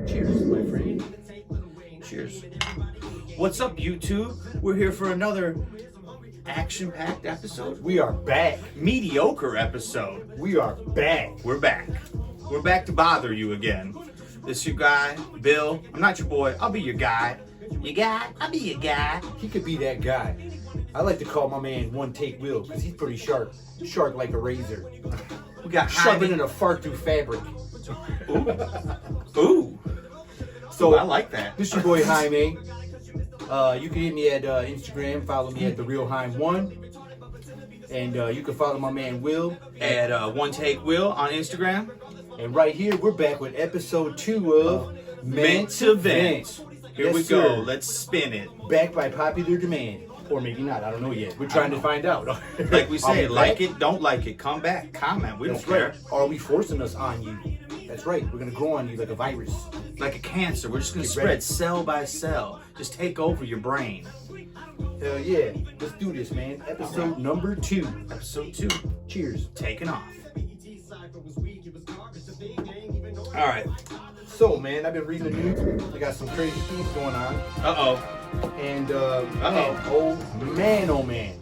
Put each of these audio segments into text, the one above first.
Cheers, my friend. Cheers. What's up, YouTube? We're here for another action-packed episode. We are back. Mediocre episode. We are back. We're back. We're back to bother you again. This your guy, Bill. I'm not your boy. I'll be your guy. Your guy? I'll be your guy. He could be that guy. I like to call my man One Take Will because he's pretty sharp. Sharp like a razor. We got Sharper Jaime. than a fart through fabric. Ooh. So I like that. This your boy Jaime. You can hit me at Instagram. Follow me at TheRealJaime1. And you can follow my man Will at One Take Will on Instagram. And right here, we're back with episode 2 of Meant to Vent. Here Yes, we sir. go. Let's spin it. Back by popular demand. Or maybe not. I don't know yet. We're trying to find out. Like we say, Are we like back? it, don't like it. Come back, comment. We That's don't care. right. Are we forcing us on you? That's right. We're going to grow on you like a virus. Like a cancer. We're just going to Get spread ready. cell by cell. Just take over your brain. Hell yeah. Let's do this, man. Episode number 2. Episode 2. Cheers. Taking off. All right. So, man, I've been reading the news. I got some crazy things going on. Uh-oh. And, man, oh man.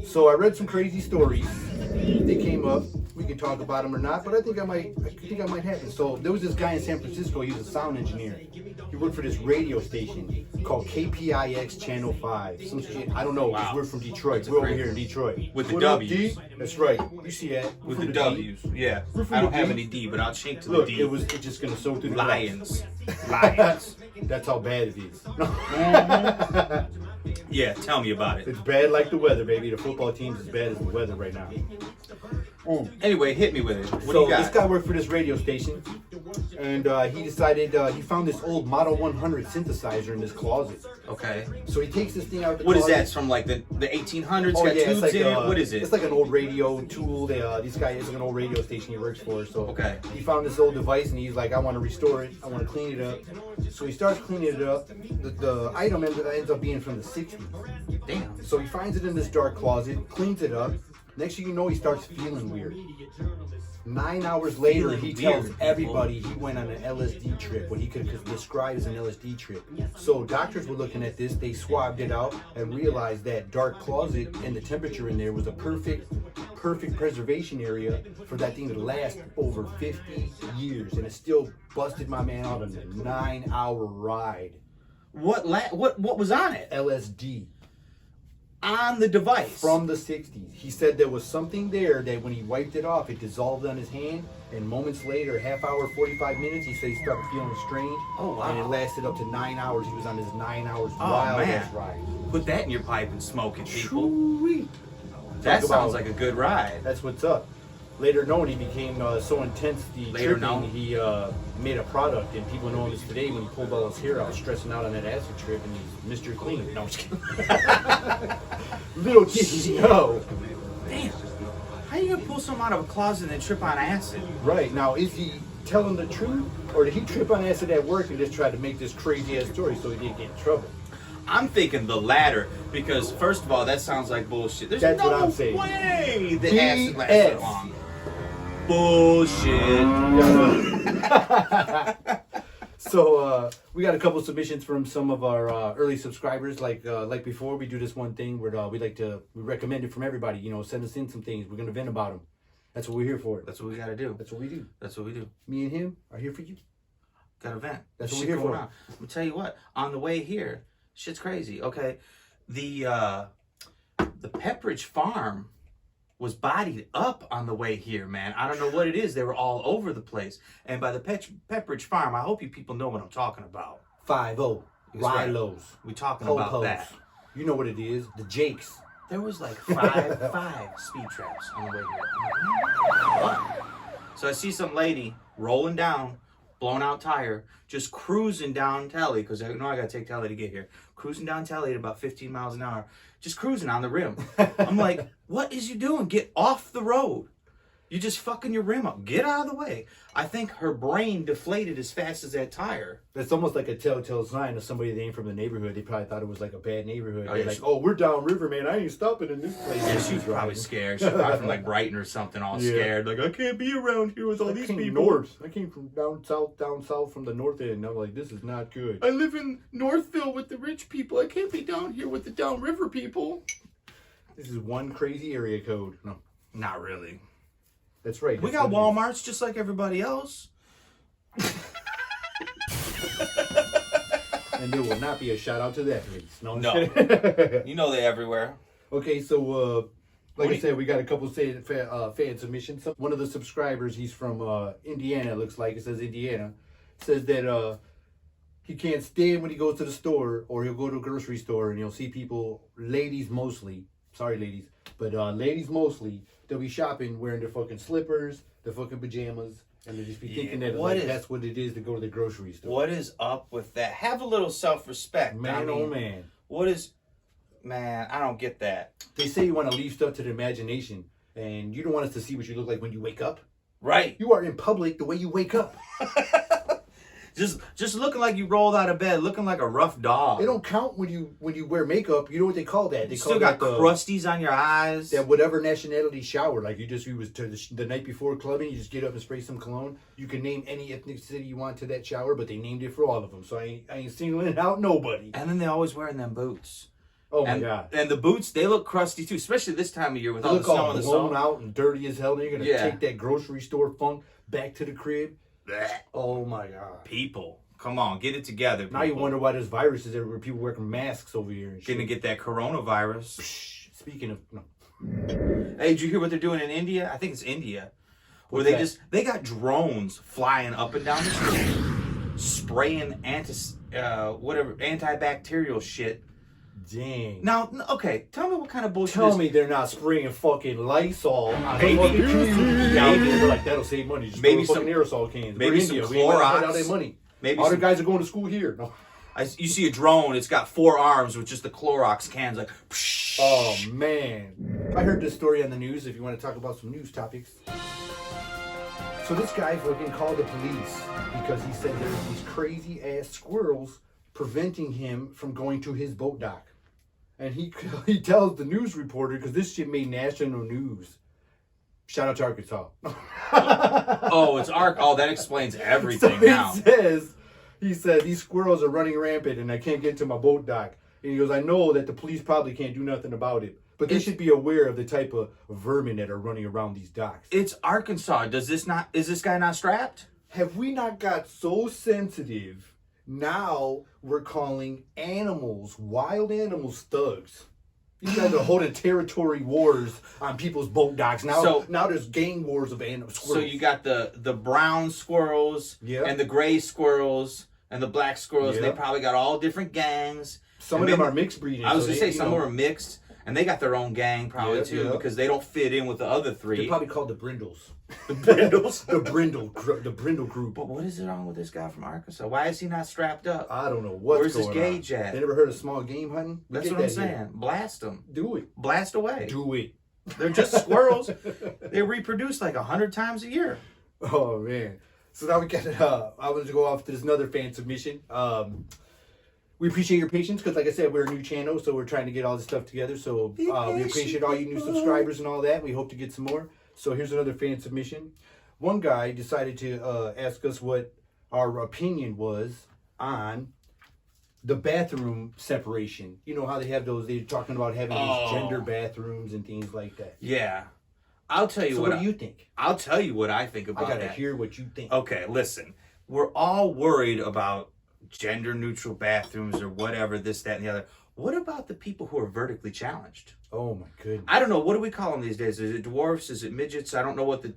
So I read some crazy stories. They came up. We can talk about them or not, but I think I might happen. So there was this guy in San Francisco. He was a sound engineer. He worked for this radio station called KPIX Channel 5. Some shit. I don't know, because Wow. we're from Detroit. We're over here in Detroit. With the What up, W's. D? That's right. You see that? We're With from the D. W's. Yeah. We're from I don't the have D. any D, but I'll chink to Look, the D. it's just gonna soak through the Lions. cracks. Lions. That's how bad it is. Yeah, tell me about it. It's bad like the weather, baby. The football team's as bad as the weather right now. Anyway, hit me with it. What do So you got? this guy worked for this radio station, and he decided he found this old Model 100 synthesizer in his closet. Okay. So he takes this thing out of the What is closet. that? It's from like the 1800s? Oh Got yeah, tubes it's like in it? What is it? It's like an old radio tool. This guy is like an old radio station he works for. So Okay. he found this old device and he's like, I want to restore it. I want to clean it up. So he starts cleaning it up. The item ends up being from the 60s. Damn. So he finds it in this dark closet, cleans it up. Next thing you know, he starts feeling weird. 9 hours later, he tells weird, everybody he went on an LSD trip, what he could describe as an LSD trip. So doctors were looking at this, they swabbed it out and realized that dark closet and the temperature in there was a perfect preservation area for that thing to last over 50 years. And it still busted my man out on a 9-hour ride. What was on it? LSD. On the device. From the 60s. He said there was something there that when he wiped it off, it dissolved on his hand, and moments later, half hour, 45 minutes, he said he started feeling strange. Oh, wow. And it lasted up to 9 hours. He was on his 9 hours Oh, wild man. ass ride. Put that in your pipe and smoke it, people. Choo-wee. That Talk sounds about- like a good ride. That's what's up. Later known, he became so intense, Later known. he made a product, and people know him as today when he pulled all his hair out, stressing out on that acid trip, and he's Mr. Clean. No, I'm just kidding. Little did he know. Damn. How you gonna pull something out of a closet and then trip on acid? Right, now is he telling the truth, or did he trip on acid at work and just try to make this crazy ass story so he didn't get in trouble? I'm thinking the latter, because first of all, that sounds like bullshit. There's That's no what I'm saying. way the BS. acid lasted long. Bullshit. So we got a couple submissions from some of our early subscribers. Like before, we do this one thing where we recommend it from everybody. You know, send us in some things. We're gonna vent about them. That's what we're here for. That's what we gotta do. That's what we do. That's what we do. Me and him are here for you. Got a vent. That's what Shit we're here going for. on. I'm gonna tell you what. On the way here, shit's crazy. Okay, the Pepperidge farm was bodied up on the way here, man. I don't know what it is. They were all over the place. And by the Pepperidge farm, I hope you people know what I'm talking about. 5-0. That's right. Rilos. We talking about Ho-hos. that. You know what it is. The Jakes. There was like five speed traps on the way here. What? So I see some lady rolling down blown out tire, just cruising down Telly, because I know I got to take Telly to get here. Cruising down Telly at about 15 miles an hour, just cruising on the rim. I'm like, what is you doing? Get off the road. You're just fucking your rim up. Get out of the way. I think her brain deflated as fast as that tire. That's almost like a telltale sign of somebody that ain't from the neighborhood. They probably thought it was like a bad neighborhood. Oh, They're yeah, like, oh, we're downriver, man. I ain't stopping in this place. Yeah, she was probably scared. She was probably from like Brighton or something, all scared. Like, I can't be around here with all these people. North. I came from down south from the north end. And I'm like, this is not good. I live in Northville with the rich people. I can't be down here with the downriver people. This is one crazy area code. No, not really. That's right. We got Walmarts just like everybody else. And there will not be a shout out to that place. No. You know they're everywhere. Okay, so like I said, we got a couple fan submissions. One of the subscribers, he's from Indiana, it looks like. It says Indiana. Says that he can't stand when he goes to the store, or he'll go to a grocery store and he'll see people, ladies mostly. Sorry, ladies. But ladies mostly, they'll be shopping wearing their fucking slippers, their fucking pajamas, and they'll just be thinking that that's what it is to go to the grocery store. What is up with that? Have a little self-respect. Man, oh man. What is... Man, I don't get that. They say you want to leave stuff to the imagination, and you don't want us to see what you look like when you wake up. Right. You are in public the way you wake up. Just looking like you rolled out of bed, looking like a rough dog. It don't count when you wear makeup. You know what they call that? They still got crusties on your eyes. That whatever nationality shower, like you was to the night before clubbing, you just get up and spray some cologne. You can name any ethnicity you want to that shower, but they named it for all of them. So I ain't singling out nobody. And then they always wearing them boots. Oh my god! And the boots, they look crusty too, especially this time of year with all the snow and the blown out and dirty as hell. Then you're gonna take that grocery store funk back to the crib. Blech. Oh my god! People. Come on, get it together. Now you wonder why there's viruses everywhere. People wearing masks over here. And gonna get that coronavirus. Speaking of, no. Hey, did you hear what they're doing in India? I think it's India, where they got drones flying up and down the street, spraying antibacterial shit. Dang. Now, okay, tell me what kind of bullshit. Tell me they're not spraying fucking Lysol on the fucking community out there. They're like, that'll save money. Just maybe some fucking aerosol cans. Maybe some Clorox. Out their money. Maybe all the guys are going to school here. No. You see a drone, it's got 4 arms with just the Clorox cans like... Psh. Oh, man. I heard this story on the news, if you want to talk about some news topics. So this guy fucking called the police because he said there's these crazy-ass squirrels preventing him from going to his boat dock. And he tells the news reporter, because this shit made national news. Shout out to Arkansas. That explains everything so now. He said, these squirrels are running rampant and I can't get to my boat dock. And he goes, I know that the police probably can't do nothing about it, but they should be aware of the type of vermin that are running around these docks. It's Arkansas. Is this guy not strapped? Have we not got so sensitive? Now we're calling animals, wild animals, thugs. You guys are holding territory wars on people's boat docks. Now there's gang wars of squirrels. So you got the brown squirrels and the gray squirrels and the black squirrels. And they probably got all different gangs. Some of them are mixed breeding. I was going to say some of them are mixed. And they got their own gang probably too because they don't fit in with the other 3. They're probably called the Brindles. The Brindles? the Brindle group. But what is wrong with this guy from Arkansas? Why is he not strapped up? I don't know what's going on. Where's his gauge at? They never heard of small game hunting? That's what I'm saying. Blast them. Do it. Blast away. Do it. They're just squirrels. They reproduce like 100 times a year. Oh, man. So now we got I wanted to go off to this another fan submission. We appreciate your patience because, like I said, we're a new channel, so we're trying to get all this stuff together. So we appreciate all you new subscribers and all that. We hope to get some more. So here's another fan submission. One guy decided to ask us what our opinion was on the bathroom separation. You know how they have those, they're talking about having these gender bathrooms and things like that. Yeah. I'll tell you what do you think? I'll tell you what I think about that. I got to hear what you think. Okay, listen. We're all worried about gender neutral bathrooms or whatever, this, that, and the other. What about the people who are vertically challenged? Oh my goodness. I don't know. What do we call them these days? Is it dwarfs? Is it midgets? I don't know what the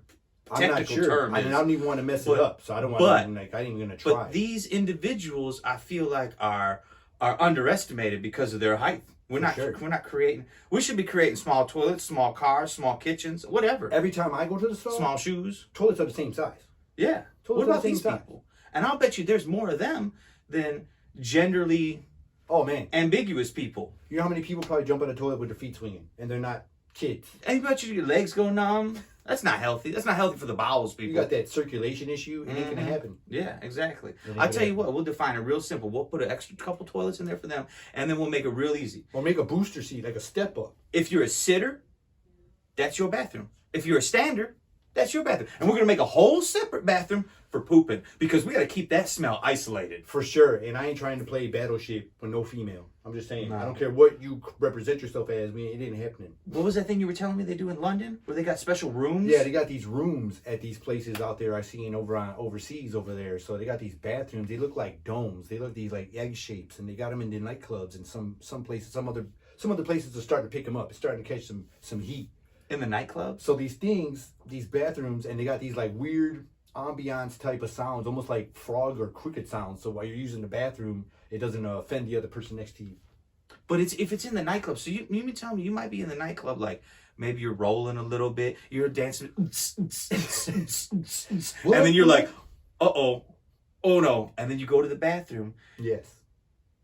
technical term is. I don't even want to mess it up, so I don't want to, I ain't even going to try. But these individuals, I feel like, are underestimated because of their height. We're not creating. We should be creating small toilets, small cars, small kitchens, whatever. Every time I go to the store, small shoes. Toilets are the same size. Yeah. Toilets what about these people? And I'll bet you there's more of them than genderly Oh man, ambiguous people. you know how many people probably jump on the toilet with their feet swinging, and they're not kids. And you bet you your legs go numb. That's not healthy. That's not healthy for the bowels, people. You got that circulation issue, it ain't gonna happen. Yeah, exactly. ain't I'll gonna tell you what, we'll define it real simple. We'll put an extra couple toilets in there for them, and then we'll make it real easy. Or make a booster seat, like a step up. If you're a sitter, that's your bathroom. If you're a stander, that's your bathroom. And we're going to make a whole separate bathroom for pooping because we got to keep that smell isolated. For sure. And I ain't trying to play battleship with no female. I'm just saying. No. I don't care what you represent yourself as. It ain't happening. What was that thing you were telling me they do in London where they got special rooms? Yeah, they got these rooms at these places out there I seen overseas over there. So they got these bathrooms. They look like domes. They look these like egg shapes, and they got them in the nightclubs and some places. Some other places are starting to pick them up. It's starting to catch some heat. In the nightclubs? So these bathrooms, and they got these like weird ambiance type of sounds, almost like frog or cricket sounds. So while you're using the bathroom, it doesn't offend the other person next to you. But if it's in the nightclub, so you mean tell me you might be in the nightclub, like maybe you're rolling a little bit, you're dancing, and then you're like, oh no, and then you go to the bathroom. Yes.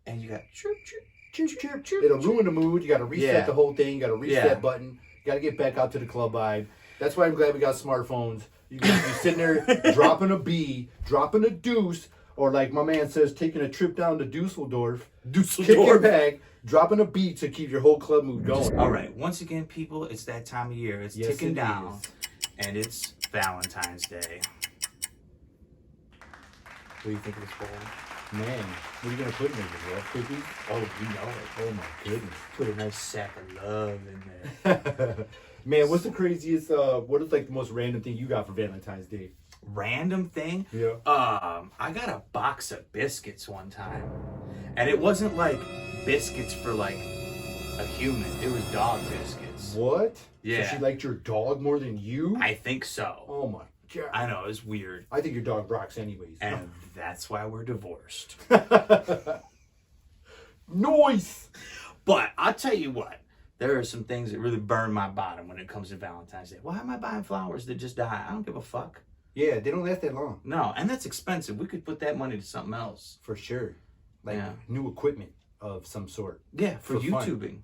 And you got chirp, chirp, Chirp, chirp, chirp. It'll ruin the mood. You got to reset the whole thing. You got to reset button. You got to get back out to the club vibe. That's why I'm glad we got smartphones. You can be sitting there dropping a B, dropping a deuce, or like my man says, taking a trip down to Dusseldorf, kicking back, dropping a beat to keep your whole club mood going. All right. Once again, people, it's that time of year. It's ticking down, and it's Valentine's Day. What do you think of this bowl? Man, what are you going to put in there? Love cookies? Oh, you know it. Oh my goodness. Put a nice sack of love in there. Man, what's the craziest, what is like the most random thing you got for Valentine's Day? Random thing? Yeah. I got a box of biscuits one time. And it wasn't like biscuits for like a human. It was dog biscuits. What? Yeah. So she liked your dog more than you? I think so. Oh my God. I know, it's weird. I think your dog rocks anyways. And that's why we're divorced. Noise! But I'll tell you what, there are some things that really burn my bottom when it comes to Valentine's Day. Why am I buying flowers that just die? I don't give a fuck. Yeah, they don't last that long. No, and that's expensive. We could put that money to something else. For sure. Like new equipment of some sort. Yeah, for YouTubing.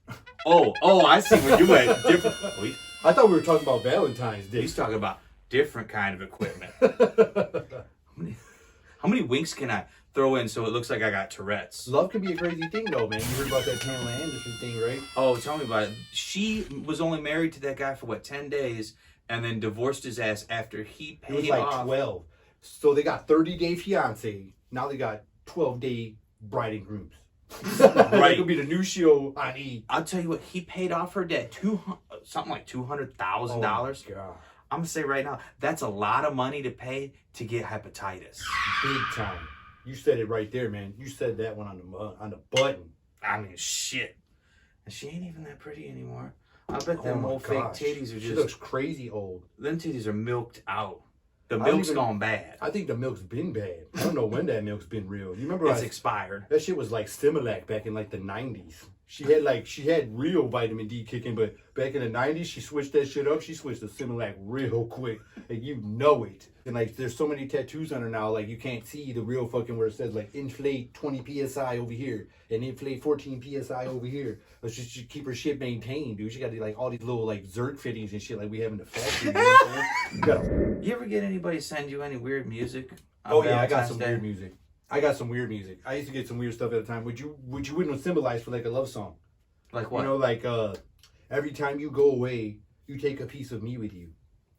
Fun. Oh, I see where you went. Different. I thought we were talking about Valentine's Day. He's talking about different kind of equipment. How many winks can I throw in so it looks like I got Tourette's? Love can be a crazy thing though, man. You heard about that Pamela Anderson thing, right? Oh, tell me about it. She was only married to that guy for 10 days and then divorced his ass after he paid off. It was like 12. So they got 30-day fiance. Now they got 12-day bride and grooms. Right. It could be the new show on E! I'll tell you what, he paid off her debt. Something like $200,000. Oh God. I'm gonna say right now, that's a lot of money to pay to get hepatitis. Big time. You said it right there, man. You said that one on the button. I mean, shit. And she ain't even that pretty anymore. I bet them old fake titties are just... She looks crazy old. Them titties are milked out. The milk's gone bad. I think the milk's been bad. I don't know when that milk's been real. You remember? It's expired. That shit was like Similac back in like the 90s. She had real vitamin D kicking, but back in the 90s, she switched that shit up. She switched to Similac real quick, and you know it. And like, there's so many tattoos on her now, like you can't see the real fucking where it says like inflate 20 psi over here and inflate 14 psi over here. But she should keep her shit maintained, dude. She got like all these little like Zerg fittings and shit like we have in the factory. You know what I'm saying? You ever get anybody send you any weird music? Oh yeah, I got some weird music. I used to get some weird stuff at a time. Would you wouldn't symbolize for like a love song? Like what? You know, like every time you go away, you take a piece of me with you.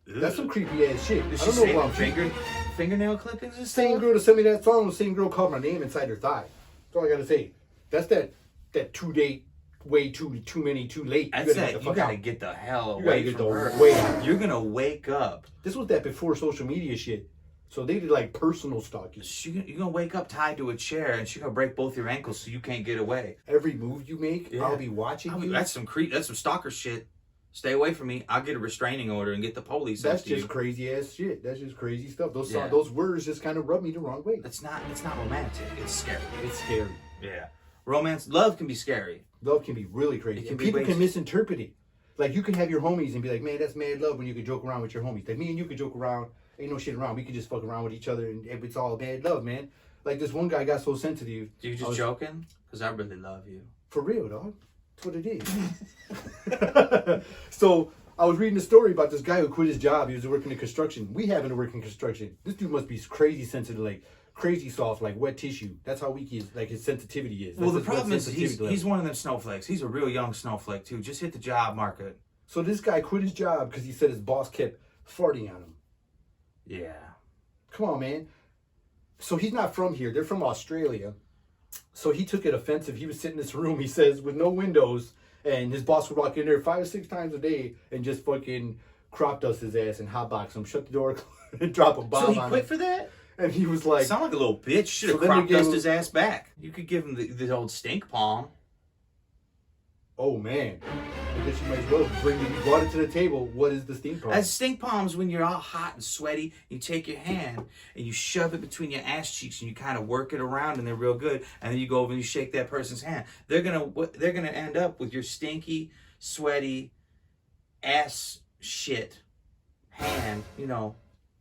Ugh. That's some creepy ass shit. Did I she don't know say fingernail clippings and stuff? Same girl to send me that song, the same girl called my name inside her thigh. That's all I gotta say. That's that 2 date, way too many, too late. That's that. You gotta get the hell away from her. You're gonna wake up. This was that before social media shit. So they did like personal stalking. You're gonna wake up tied to a chair and she's gonna break both your ankles so you can't get away. Every move you make, I'll be watching you. That's some stalker shit. Stay away from me. I'll get a restraining order and get the police. That's just crazy ass shit. That's just crazy stuff. Those words just kind of rub me the wrong way. It's not romantic. It's scary. It's scary. Yeah. Love can be scary. Love can be really crazy. And people can misinterpret it. Like you can have your homies and be like, man, that's mad love when you can joke around with your homies. Like me and you could joke around ain't no shit around. We can just fuck around with each other, and it's all bad love, man. Like this one guy got so sensitive. You just joking? Because I really love you. For real, dog. That's what it is. So I was reading a story about this guy who quit his job. He was working in construction. We happen to work in construction. This dude must be crazy sensitive, like crazy soft, like wet tissue. That's how weak he is, like his sensitivity is. Well, the problem is he's one of them snowflakes. He's a real young snowflake too. Just hit the job market. So this guy quit his job because he said his boss kept farting on him. Yeah. Come on, man. So he's not from here. They're from Australia. So he took it offensive. He was sitting in this room, he says, with no windows. And his boss would walk in there 5 or 6 times a day and just fucking crop dust his ass and hotbox him, shut the door, and drop a bomb on him. So he quit for that? And he was like... Sound like a little bitch. Should have crop dusted his ass back. You could give him the old stink palm. Oh, man. I guess you might as well you brought it to the table. What is the stink palm? As stink palms, when you're all hot and sweaty, you take your hand and you shove it between your ass cheeks and you kind of work it around and they're real good. And then you go over and you shake that person's hand. They're gonna end up with your stinky, sweaty, ass shit hand,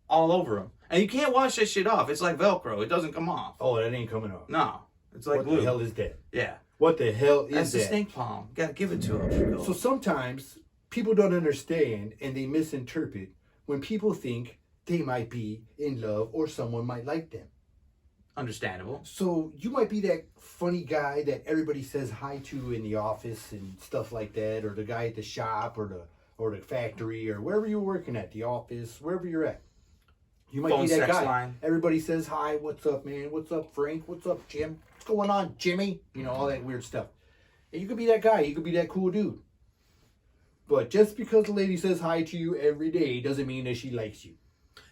all over them. And you can't wash that shit off. It's like Velcro. It doesn't come off. Oh, that ain't coming off. No. It's like glue. What the hell is that? Yeah. What the hell is That's that? the stink palm. You gotta give it to them. So sometimes people don't understand and they misinterpret when people think they might be in love or someone might like them. Understandable. So you might be that funny guy that everybody says hi to in the office and stuff like that, or the guy at the shop or the factory or wherever you're working at, the office, wherever you're at. You might be that guy. Line. Everybody says hi, what's up, man? What's up, Frank? What's up, Jim? What's going on, Jimmy? All that weird stuff. And you could be that guy. You could be that cool dude. But just because the lady says hi to you every day doesn't mean that she likes you.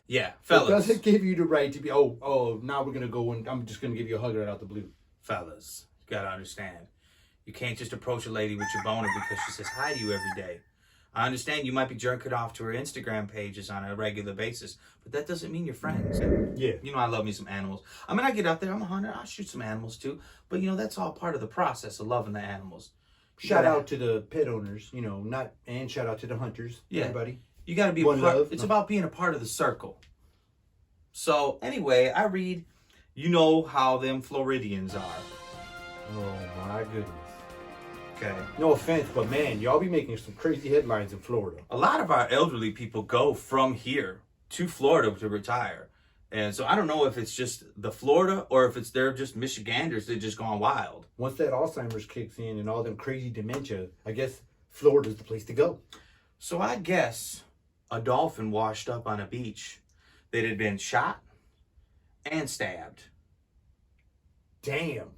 Yeah, fellas. It doesn't give you the right to be, now we're going to go and I'm just going to give you a hug right out the blue. Fellas, you got to understand. You can't just approach a lady with your boner because she says hi to you every day. I understand you might be jerking off to her Instagram pages on a regular basis, but that doesn't mean you're friends. Yeah. I love me some animals. I mean, I get out there, I'm a hunter, I'll shoot some animals too, but that's all part of the process of loving the animals. Shout out to the pet owners, and shout out to the hunters, everybody. You got to be a part. It's about being a part of the circle. So anyway, I read, how them Floridians are. Oh my goodness. Okay. No offense, but man, y'all be making some crazy headlines in Florida. A lot of our elderly people go from here to Florida to retire. And so I don't know if it's just the Florida or if they're just Michiganders that just gone wild. Once that Alzheimer's kicks in and all them crazy dementia, I guess Florida's the place to go. So I guess a dolphin washed up on a beach that had been shot and stabbed. Damn.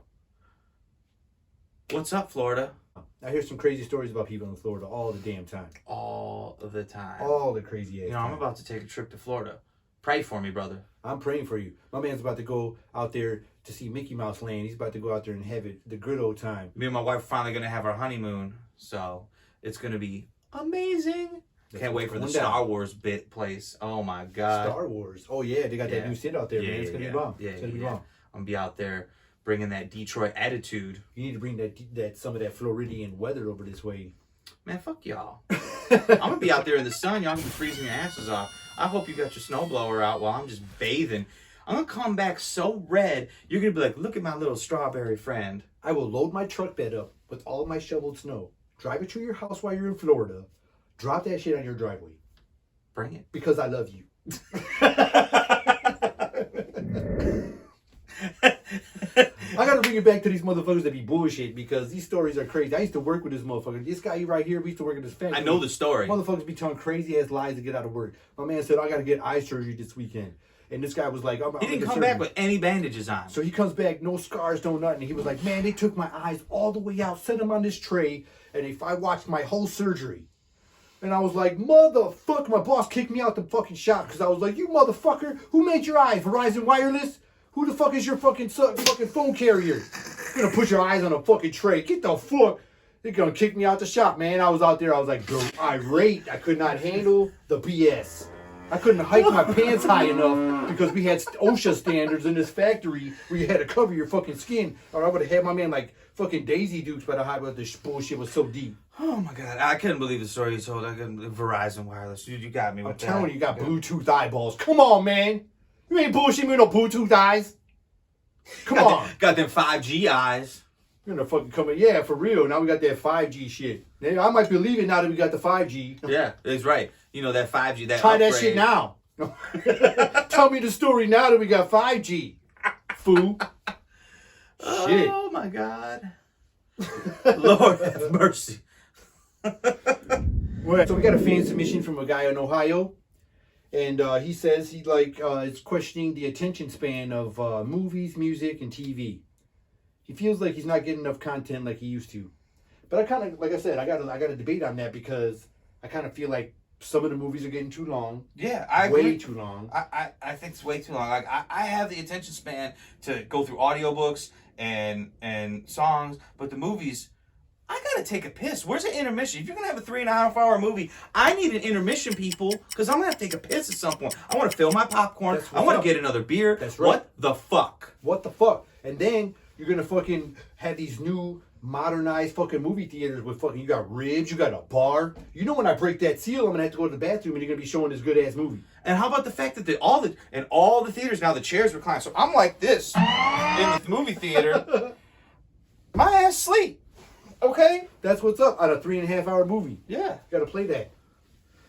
What's up, Florida? I hear some crazy stories about people in Florida all the damn time. All the time. All the crazy ass I'm about to take a trip to Florida. Pray for me, brother. I'm praying for you. My man's about to go out there to see Mickey Mouse Land. He's about to go out there and have it the good old time. Me and my wife are finally going to have our honeymoon, so it's going to be amazing. Can't wait for the Star Wars place. Oh, my God. Star Wars. Oh, yeah. They got that new set out there, man. It's going to be bomb. It's going to be bomb. I'm going to be out there bringing that Detroit attitude. You need to bring that some of that Floridian weather over this way. Man, fuck y'all. I'm going to be out there in the sun. Y'all going to be freezing your asses off. I hope you got your snowblower out while I'm just bathing. I'm going to come back so red, you're going to be like, look at my little strawberry friend. I will load my truck bed up with all of my shoveled snow, drive it to your house while you're in Florida, drop that shit on your driveway. Bring it. Because I love you. I gotta bring it back to these motherfuckers that be bullshit because these stories are crazy. I used to work with this motherfucker. This guy right here, we used to work at this factory. I know the story. Motherfuckers be telling crazy ass lies to get out of work. My man said, I gotta get eye surgery this weekend. And this guy was like, he didn't come back with any bandages on. So he comes back, no scars, no nothing. He was like, man, they took my eyes all the way out, set them on this tray, and if I watched my whole surgery. And I was like, motherfucker, my boss kicked me out the fucking shop because I was like, you motherfucker, who made your eyes? Verizon Wireless? Who the fuck is your fucking phone carrier? You're gonna put your eyes on a fucking tray. Get the fuck. They're gonna kick me out the shop, man. I was out there, I was like, irate. I could not handle the BS. I couldn't hike my pants high enough because we had OSHA standards in this factory where you had to cover your fucking skin, or I would have had my man like fucking Daisy Dukes by the high, but this bullshit was so deep. Oh my god, I couldn't believe the story you told. I couldn't. Verizon Wireless, dude, you got me with that. I'm telling you, you got Bluetooth eyeballs. Come on, man. You ain't bullshitting me with no Bluetooth eyes. Come on. Got them 5G eyes. You're gonna fucking come in. Yeah, for real. Now we got that 5G shit. I might believe it now that we got the 5G. Yeah, it's right. You know, that 5G, that Try upgrade. that shit now. Tell me the story now that we got 5G. Fool. Shit. Oh my god. Lord have mercy. So we got a fan submission from a guy in Ohio. And he says he is questioning the attention span of movies, music, and TV. He feels like he's not getting enough content like he used to. But I kind of, like I said, I got a debate on that because I kind of feel like some of the movies are getting too long. Yeah, I agree. Way too long. I think it's way too long. Like I have the attention span to go through audiobooks and songs, but the movies, I gotta take a piss. Where's the intermission? If you're gonna have a 3.5 hour movie, I need an intermission, people, because I'm gonna have to take a piss at some point. I want to fill my popcorn. I want to get another beer. That's right. What the fuck? What the fuck? And then you're gonna fucking have these new modernized fucking movie theaters with fucking, you got ribs, you got a bar. You know when I break that seal, I'm gonna have to go to the bathroom and you're gonna be showing this good ass movie. And how about the fact that all the theaters now, the chairs recline. So I'm like this in the movie theater. My ass sleep. Okay? That's what's up on a 3.5 hour movie. Yeah. Gotta play that.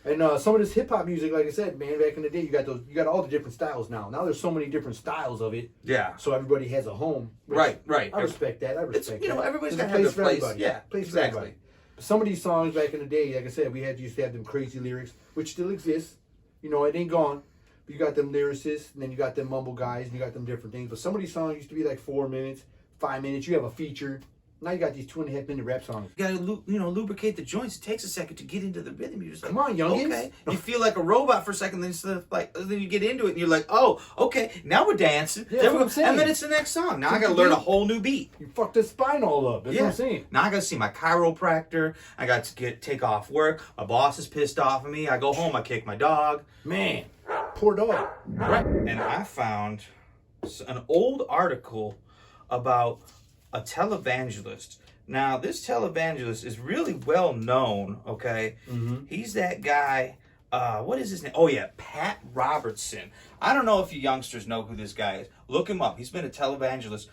And some of this hip hop music, like I said, man, back in the day, you got all the different styles now. Now there's so many different styles of it. Yeah. So everybody has a home. Right. I respect that. You know, everybody's got there's to have their place. everybody. Yeah. Place exactly. for everybody. Some of these songs back in the day, like I said, used to have them crazy lyrics, which still exists. You know, it ain't gone. But you got them lyricists, and then you got them mumble guys, and you got them different things. But some of these songs used to be like 4 minutes, 5 minutes. You have a feature. Now you got these 2.5 minute rap songs. You gotta, lubricate the joints. It takes a second to get into the rhythm. You're just like, come on, youngins. Okay. You feel like a robot for a second, then then you get into it, and you're like, oh, okay, now we're dancing. Yeah, that's what I'm saying. And then it's the next song. Now I gotta learn a whole new beat. You fucked the spine all up. That's what I'm saying. Now I gotta see my chiropractor. I got to take off work. My boss is pissed off at me. I go home. I kick my dog. Man, poor dog. Right. And I found an old article about a televangelist. Now, this televangelist is really well known, okay? Mm-hmm. He's that guy, what is his name? Oh, yeah, Pat Robertson. I don't know if you youngsters know who this guy is. Look him up. He's been a televangelist,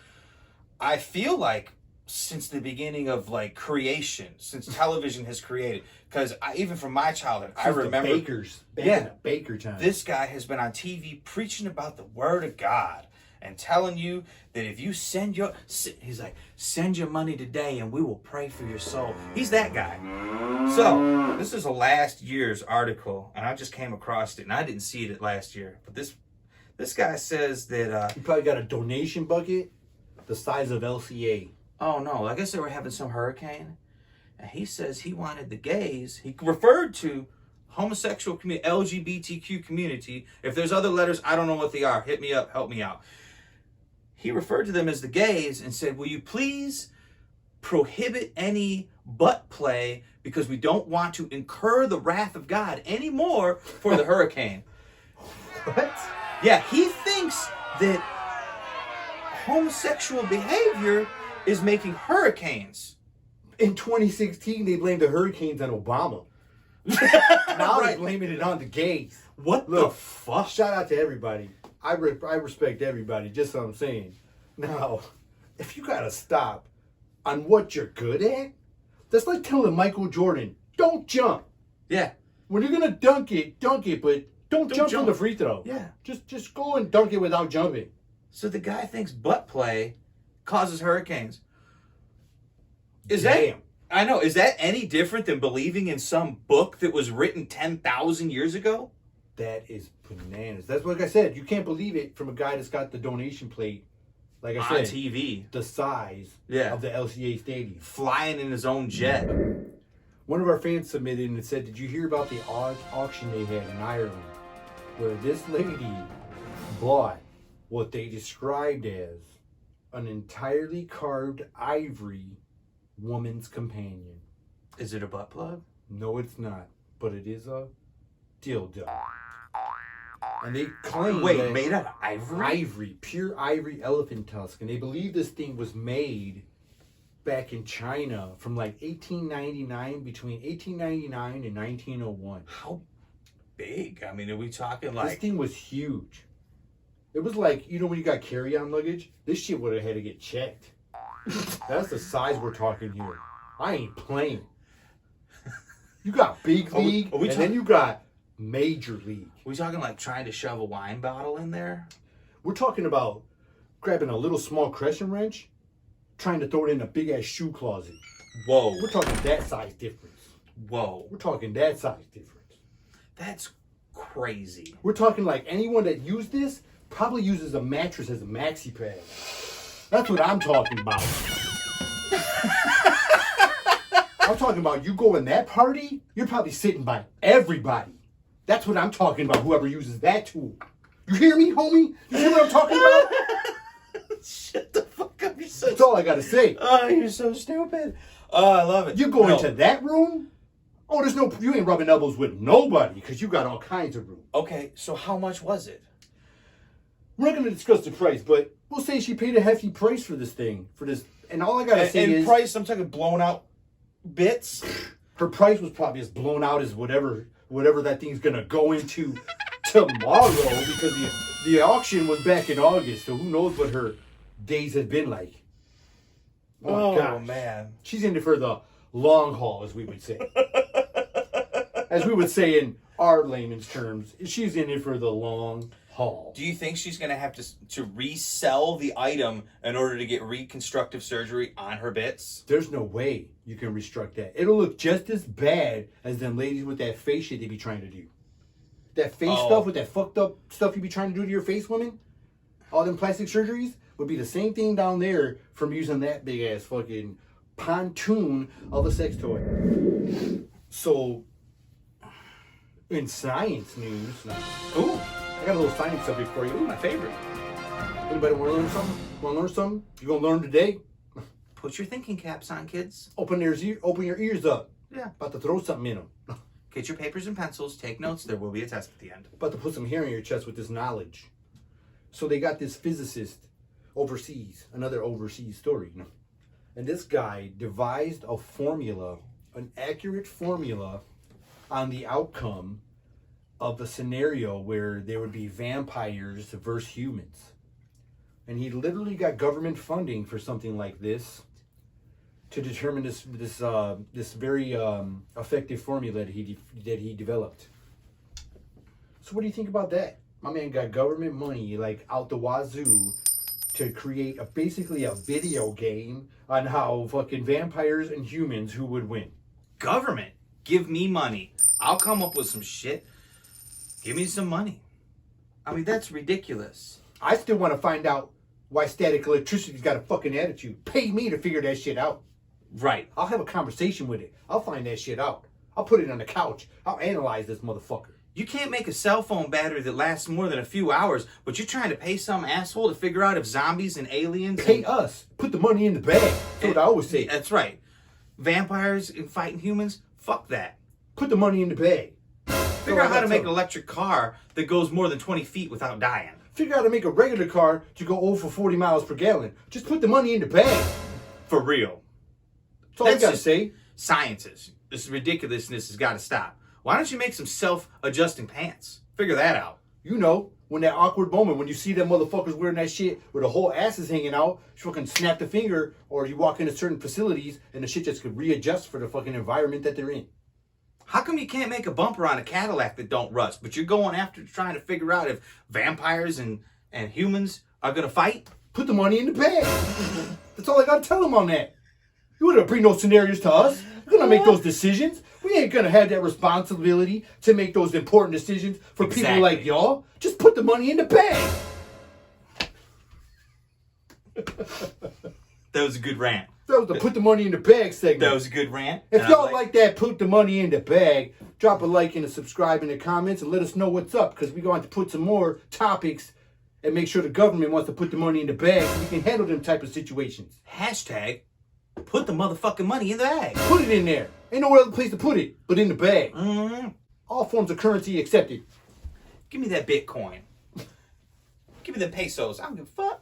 I feel like, since the beginning of, creation, since television has created. Because even from my childhood, I remember... The bakers. Back in the baker time. This guy has been on TV preaching about the Word of God. And telling you that if you send your money today and we will pray for your soul. He's that guy. So, this is a last year's article, and I just came across it, and I didn't see it last year. But this guy says that... he probably got a donation bucket the size of LCA. Oh, no. I guess they were having some hurricane. And he says he wanted the gays. He referred to homosexual community, LGBTQ community. If there's other letters, I don't know what they are. Hit me up. Help me out. He referred to them as the gays and said, will you please prohibit any butt play because we don't want to incur the wrath of God anymore for the hurricane. What? Yeah, he thinks that homosexual behavior is making hurricanes. In 2016, they blamed the hurricanes on Obama. Now they're blaming it on the gays. What the fuck? Shout out to everybody. I respect everybody, just what I'm saying. Now, if you gotta stop on what you're good at, that's like telling Michael Jordan, don't jump. Yeah. When you're gonna dunk it, but don't jump from the free throw. Yeah. Just go and dunk it without jumping. So the guy thinks butt play causes hurricanes. Damn. I know. Is that any different than believing in some book that was written 10,000 years ago? That is bananas. That's like I said. You can't believe it from a guy that's got the donation plate, like I said, on TV, the size of the LCA Stadium, flying in his own jet. One of our fans submitted and it said, "Did you hear about the auction they had in Ireland, where this lady bought what they described as an entirely carved ivory woman's companion?" Is it a butt plug? No, it's not, but it is a dildo. And they claim Wait, made out of ivory? Ivory, pure ivory elephant tusk. And they believe this thing was made back in China from like 1899, between 1899 and 1901. How big? I mean, are we talking like... This thing was huge. It was like, you know when you got carry-on luggage? This shit would have had to get checked. That's the size we're talking here. I ain't playing. You got big league, and then you got major league. Are we talking like trying to shove a wine bottle in there? We're talking about grabbing a little small crescent wrench, trying to throw it in a big-ass shoe closet. Whoa. We're talking that size difference. Whoa. We're talking that size difference. That's crazy. We're talking like anyone that used this probably uses a mattress as a maxi pad. That's what I'm talking about. I'm talking about you go in that party, you're probably sitting by everybody. That's what I'm talking about, whoever uses that tool. You hear me, homie? You hear what I'm talking about? Shut the fuck up. You're so... That's all I gotta say. Oh, you're so stupid. Oh, I love it. You go into that room, oh, there's no, you ain't rubbing elbows with nobody because you got all kinds of room. Okay, so how much was it? We're not going to discuss the price, but we'll say she paid a hefty price for this thing, for this. And all I got to say is... price, I'm talking blown out bits? Her price was probably as blown out as whatever that thing's going to go into tomorrow, because the auction was back in August, so who knows what her days have been like. Oh, gosh. man. She's in it for the long haul, as we would say. As we would say in our layman's terms, she's in it for the long haul. Do you think she's going to have to resell the item in order to get reconstructive surgery on her bits? There's no way you can restruct that. It'll look just as bad as them ladies with that face shit they be trying to do. That face stuff with that fucked up stuff you be trying to do to your face, woman. All them plastic surgeries would be the same thing down there from using that big ass fucking pontoon of a sex toy. So, in science news, ooh, I got a little science subject for you. Ooh, my favorite. Anybody want to learn something? Want to learn something? You gonna learn today? Put your thinking caps on, kids. Open your ears up. Yeah. About to throw something in them. Get your papers and pencils. Take notes. There will be a test at the end. About to put some hair in your chest with this knowledge. So they got this physicist overseas, another overseas story. And this guy devised a formula, an accurate formula on the outcome of a scenario where there would be vampires versus humans. And he literally got government funding for something like this to determine this very effective formula that he developed. So what do you think about that? My man got government money like out the wazoo to create basically a video game on how fucking vampires and humans who would win. Government, give me money. I'll come up with some shit. Give me some money. I mean, that's ridiculous. I still want to find out why static electricity's got a fucking attitude. Pay me to figure that shit out. Right. I'll have a conversation with it. I'll find that shit out. I'll put it on the couch. I'll analyze this motherfucker. You can't make a cell phone battery that lasts more than a few hours, but you're trying to pay some asshole to figure out if zombies and aliens... Pay us. Put the money in the bag. That's what I always say. That's right. Vampires and fighting humans? Fuck that. Put the money in the bag. Figure out how to make an electric car that goes more than 20 feet without dying. Figure out how to make a regular car to go over 40 miles per gallon. Just put the money in the bag. For real. That's all I gotta say. Scientists. This ridiculousness has got to stop. Why don't you make some self-adjusting pants? Figure that out. You know, when that awkward moment, when you see them motherfuckers wearing that shit where the whole ass is hanging out, you fucking snap the finger, or you walk into certain facilities and the shit just could readjust for the fucking environment that they're in. How come you can't make a bumper on a Cadillac that don't rust, but you're going after trying to figure out if vampires and humans are going to fight? Put the money in the bag. That's all I gotta tell them on that. You wouldn't bring those scenarios to us. We're gonna make those decisions. We ain't gonna have that responsibility to make those important decisions for people like y'all. Just put the money in the bag. That was a good rant. That was the put the money in the bag segment. That was a good rant. If y'all like that, put the money in the bag. Drop a like and a subscribe in the comments and let us know what's up, because we're going to put some more topics and make sure the government wants to put the money in the bag so we can handle them type of situations. Hashtag put the motherfucking money in the bag. Put it in there. Ain't no other place to put it but in the bag. Mm-hmm. All forms of currency accepted. Give me that Bitcoin. Give me the pesos. I don't give a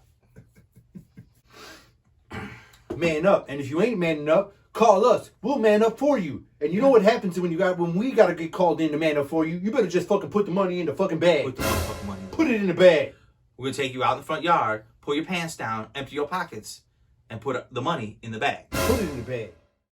fuck. Man up. And if you ain't manning up, call us. We'll man up for you. And you know what happens when we gotta get called in to man up for you? You better just fucking put the money in the fucking bag. Put the motherfucking money in the Put it in the bag. We're gonna take you out in the front yard, pull your pants down, empty your pockets, and put the money in the bag. Put it in the bag.